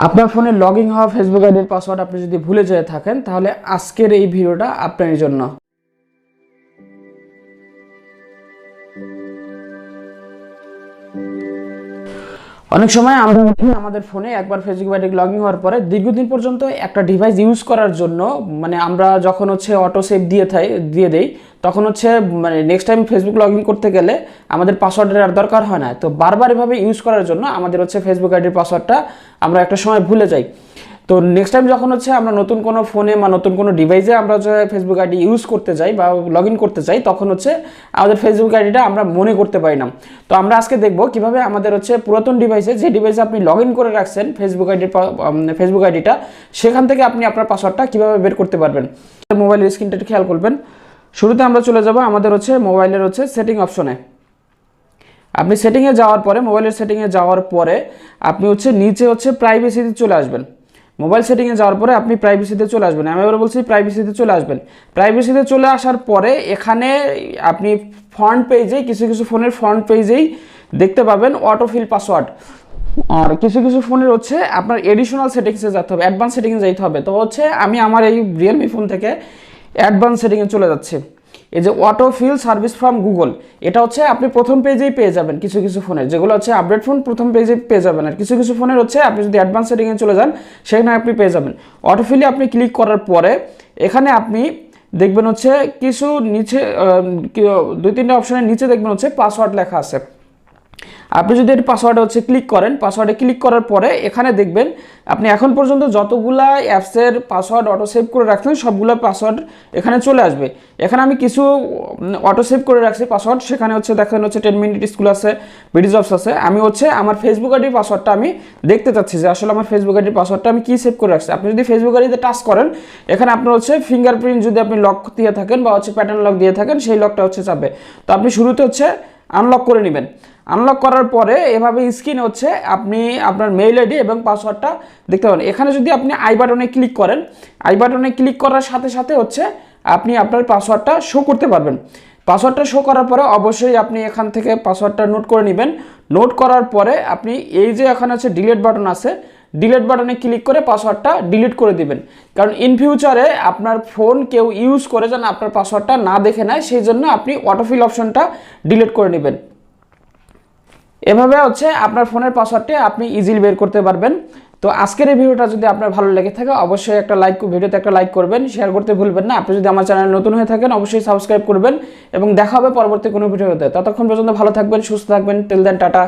আপনার ফোনে লগইন হওয়া ফেসবুক আইডির পাসওয়ার্ড আপনি যদি ভুলে যেয়ে থাকেন তাহলে আজকের এই ভিডিওটা আপনার জন্য। অনেক সময় আমরা আমাদের ফোনে একবার ফেসবুক আইডি লগইন হওয়ার পরে দীর্ঘদিন পর্যন্ত একটা ডিভাইস ইউজ করার জন্য আমরা যখন অটো সেভ দিয়ে দেই তখন নেক্সট টাইম ফেসবুক লগইন করতে গেলে আমাদের পাসওয়ার্ডের আর দরকার হয় না। তো বারবার এভাবে ইউজ করার জন্য আমাদের ফেসবুক আইডির পাসওয়ার্ডটা আমরা একটা সময় ভুলে যাই। তো নেক্সট টাইম যখন আমরা নতুন কোনো ফোনে বা নতুন কোনো ডিভাইসে আমরা ফেসবুক আইডি ইউজ করতে যাই বা লগ ইন করতে চাই তখন আমাদের ফেসবুক আইডিটা আমরা মনে করতে পারি না। তো আমরা আজকে দেখব কিভাবে আমাদের পুরাতন ডিভাইসে যে ডিভাইসে আপনি লগ ইন করে রাখছেন ফেসবুক আইডিটা সেখান থেকে আপনি আপনার পাসওয়ার্ডটা কীভাবে বের করতে পারবেন। মোবাইলের স্ক্রিনটা খেয়াল করবেন। শুরুতে আমরা চলে যাব আমাদের মোবাইলের সেটিং অপশনে। আপনি সেটিংয়ে যাওয়ার পরে মোবাইলের সেটিংয়ে যাওয়ার পরে আপনি নিচে প্রাইভেসিতে চলে আসবেন। মোবাইল সেটিংয়ে যাওয়ার পরে আপনি প্রাইভেসিতে চলে আসবেন। আমি এবার বলছি প্রাইভেসিতে চলে আসবেন। প্রাইভেসিতে চলে আসার পরে এখানে আপনি ফ্রন্ট পেজে কিছু ফোনের ফ্রন্ট পেজেই দেখতে পাবেন অটোফিল পাসওয়ার্ড। আর কিছু ফোনের আপনার এডিশনাল সেটিংসে যেতে হবে, অ্যাডভান্স সেটিংয়ে যেতে হবে। তো আমি আমার এই রিয়েলমি ফোন থেকে অ্যাডভান্স সেটিংয়ে চলে যাচ্ছি। এই যে অটোফিল সার্ভিস ফ্রম গুগল, এটা আপনি প্রথম পেজেই পেয়ে যাবেন। কিছু ফোনের যেগুলো আপডেট ফোন প্রথম পেজে পেয়ে যাবেন। আর কিছু ফোনের আপনি যদি অ্যাডভান্স সেটিংয়ে চলে যান সেখানে আপনি পেয়ে যাবেন। অটোফিলে আপনি ক্লিক করার পরে এখানে আপনি দেখবেন কিছু নিচে 2-3টা অপশনের নিচে দেখবেন পাসওয়ার্ড লেখা আছে। আপনি যদি এর পাসওয়ার্ডে ক্লিক করেন, পাসওয়ার্ডে ক্লিক করার পরে এখানে দেখবেন আপনি এখন পর্যন্ত যতগুলা অ্যাপসের পাসওয়ার্ড অটো সেভ করে রাখছেন সবগুলো পাসওয়ার্ড এখানে চলে আসবে। এখানে আমি কিছু অটো সেভ করে রাখছি পাসওয়ার্ড, সেখানে দেখেন 10 মিনিট স্কুল আছে, ভিডিও জবস আছে। আমি আমার ফেসবুক আইডির পাসওয়ার্ডটা আমি দেখতে চাচ্ছি যে আসলে আমার ফেসবুক আইডির পাসওয়ার্ডটা আমি কি সেভ করে রাখছি। আপনি যদি ফেসবুক আইডিতে টাচ করেন এখানে আপনার ফিঙ্গারপ্রিন্ট যদি আপনি লক দিয়ে থাকেন বা প্যাটার্ন লক দিয়ে থাকেন সেই লকটা চাপবে। তো আপনি শুরুতে আনলক করে নেবেন। আনলক করার পরে এভাবে স্ক্রিনে আপনি আপনার মেইল আইডি এবং পাসওয়ার্ডটা দেখতে পাবেন। এখানে যদি আপনি আই বাটনে ক্লিক করেন, আই বাটনে ক্লিক করার সাথে সাথে আপনি আপনার পাসওয়ার্ডটা শো করতে পারবেন। পাসওয়ার্ডটা শো করার পরে অবশ্যই আপনি এখান থেকে পাসওয়ার্ডটা নোট করে নেবেন। নোট করার পরে আপনি এই যে এখানে ডিলিট বাটন আছে, ডিলিট বাটনে ক্লিক করে পাসওয়ার্ডটা ডিলিট করে দিবেন। কারণ ইন ফিউচারে আপনার ফোন কেউ ইউজ করে যেন আপনার পাসওয়ার্ডটা না দেখে নেয়, সেই জন্য আপনি অটোফিল অপশনটা ডিলিট করে নেবেন। এভাবে আপনার ফোনের পাসওয়ার্ডটি আপনি ইজিলি বের করতে পারবেন। তো আজকের এই ভিডিওটা যদি আপনার ভালো লেগে থাকে অবশ্যই ভিডিওতে একটা লাইক করবেন, শেয়ার করতে ভুলবেন না। আপনি যদি আমার চ্যানেল নতুন হয়ে থাকেন অবশ্যই সাবস্ক্রাইব করবেন এবং দেখা হবে পরবর্তী কোনো ভিডিওতে। ততক্ষণ পর্যন্ত ভালো থাকবেন, সুস্থ থাকবেন। Till then tata.